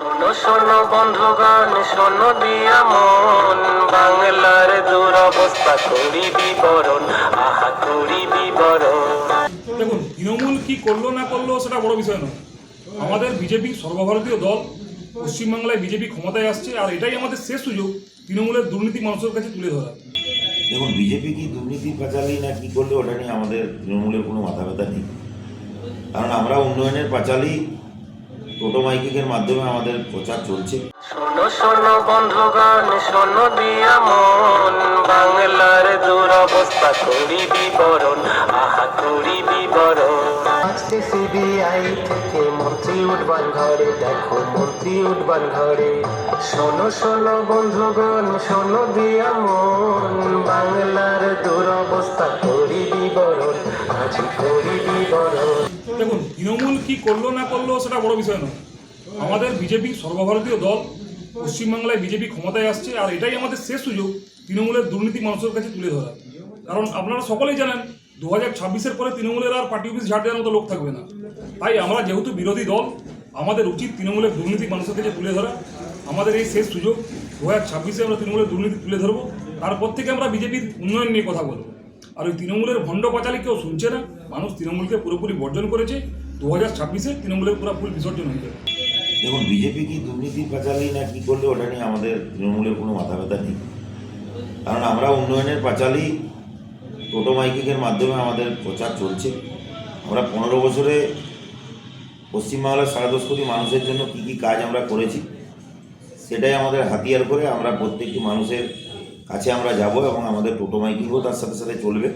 শোনো শোনো বন্ধুগণ, শোনো দিয়া মন, বাংলার দুরবস্থা করি বিবরণ, আহা করি বিবরণ। দেখুন, তৃণমূল কি করলো না করলো সেটা বড় বিষয় নয়। আমাদের বিজেপি সর্বভারতীয় দল, পশ্চিমবাংলায় বিজেপি ক্ষমতায় আসছে, আর এটাই আমাদের শেষ সুযোগ তৃণমূলের দুর্নীতি মানুষের কাছে তুলে ধরা। দেখুন, বিজেপি কি দুর্নীতি পাঁচালী না কি করলে ওটা নিয়ে আমাদের তৃণমূলের কোনো মাথা ব্যথা নেই। কারণ আমরা উন্নয়নের পাঁচালী টোটো মাইকিংয়ের মাধ্যমে আমাদের প্রচার চলছে। শোনো শোনো বন্ধুগণ, শোনো দিয়া মন, বাংলার দুরবস্থা করি বিবরণ, আহা করি বিবরণ। আজকে সিবিআই থেকে মন্ত্রী উঠবান ঘরে, দেখো মন্ত্রী উঠবান ঘরে। শোনো শোনো বন্ধুগণ, শোনো দিয়া মন, বাংলার দুরবস্থা করি বিবরণ, আজ করি বিবরণ। দেখুন, তৃণমূল কি করলো না করলো সেটা বড় বিষয় নয়। আমাদের বিজেপি সর্বভারতীয় দল, পশ্চিমবাংলায় বিজেপি ক্ষমতায় আসছে, আর এটাই আমাদের শেষ সুযোগ তৃণমূলের দুর্নীতি মানুষের কাছে তুলে ধরা। কারণ আপনারা সকলেই জানেন 2026-এর পরে তৃণমূলের আর পার্টি অফিস ঝাড় দেওয়ার মতো লোক থাকবে না। তাই আমরা যেহেতু বিরোধী দল, আমাদের উচিত তৃণমূলের দুর্নীতি মানুষের কাছে তুলে ধরা। আমাদের এই শেষ সুযোগ 2026-এ আমরা তৃণমূলের দুর্নীতি তুলে ধরবো, তারপর থেকে আমরা বিজেপির উন্নয়ন নিয়ে কথা বলবো। আর ওই তৃণমূলের ভণ্ড পাঁচালী কেউ শুনছে না। মানুষ তৃণমূলকে পুরোপুরি বর্জন করেছে। 2026-এ তৃণমূলের পুরো ফুল বিসর্জন হয়ে যাবে। দেখুন, বিজেপি কি দুর্নীতি পাঁচালী না কি করলে ওটা নিয়ে আমাদের তৃণমূলের কোনো মাথা ব্যথা নেই। কারণ আমরা উন্নয়নের পাঁচালী টোটো মাইকিংয়ের মাধ্যমে আমাদের প্রচার চলছে। আমরা 15 বছরে পশ্চিমবাংলার 10.5 কোটি মানুষের জন্য কী কী কাজ আমরা করেছি সেটাই আমাদের হাতিয়ার করে আমরা প্রত্যেকটি মানুষের কাছে আমরা যাব, এবং আমাদের টোটো মাইকিংও তার সাথে সাথে চলবে।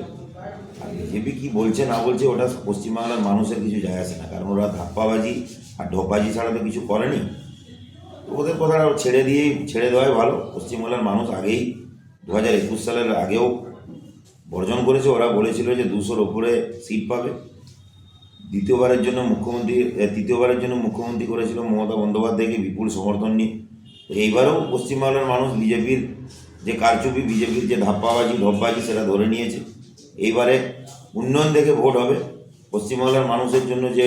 আর বিজেপি কী বলছে না বলছে ওটা পশ্চিমবাংলার মানুষের কিছু যায় আসে না, কারণ ওরা ধাপ্পাবাজি আর ঢোকবাজি ছাড়া তো কিছু করেনি। ওদের কথা ছেড়ে দেওয়াই ভালো। পশ্চিমবাংলার মানুষ আগেই 2021 সালের আগেও বর্জন করেছে। ওরা বলেছিল যে 200-র ওপরে সিট পাবে। তৃতীয়বারের জন্য মুখ্যমন্ত্রী করেছিল মমতা বন্দ্যোপাধ্যায়কে বিপুল সমর্থন নিয়ে। তো এইবারেও পশ্চিমবাংলার মানুষ বিজেপির যে কারচুপি, বিজেপির যে ধাপ্পাবাজি ঢপবাজি সেটা ধরে নিয়েছে। এইবারে উন্নয়ন দেখে ভোট হবে। পশ্চিমবাংলার মানুষের জন্য যে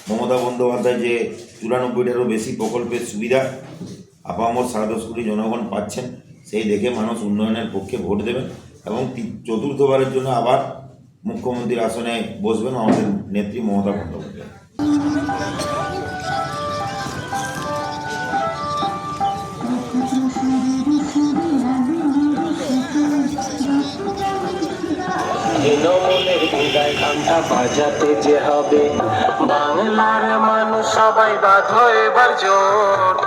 মমতা বন্দ্যোপাধ্যায় যে 94টারও বেশি প্রকল্পের সুবিধা আপামর 10.5 কোটি জনগণ পাচ্ছেন, সেই দেখে মানুষ উন্নয়নের পক্ষে ভোট দেবেন, এবং চতুর্থবারের জন্য আবার মুখ্যমন্ত্রীর আসনে বসবেন আমাদের নেত্রী মমতা বন্দ্যোপাধ্যায়। তৃণমূলের বিদায় ঘণ্টা বাজাতে যে হবে, বাংলার মানুষ সবাই বাঁধো এবার জোট।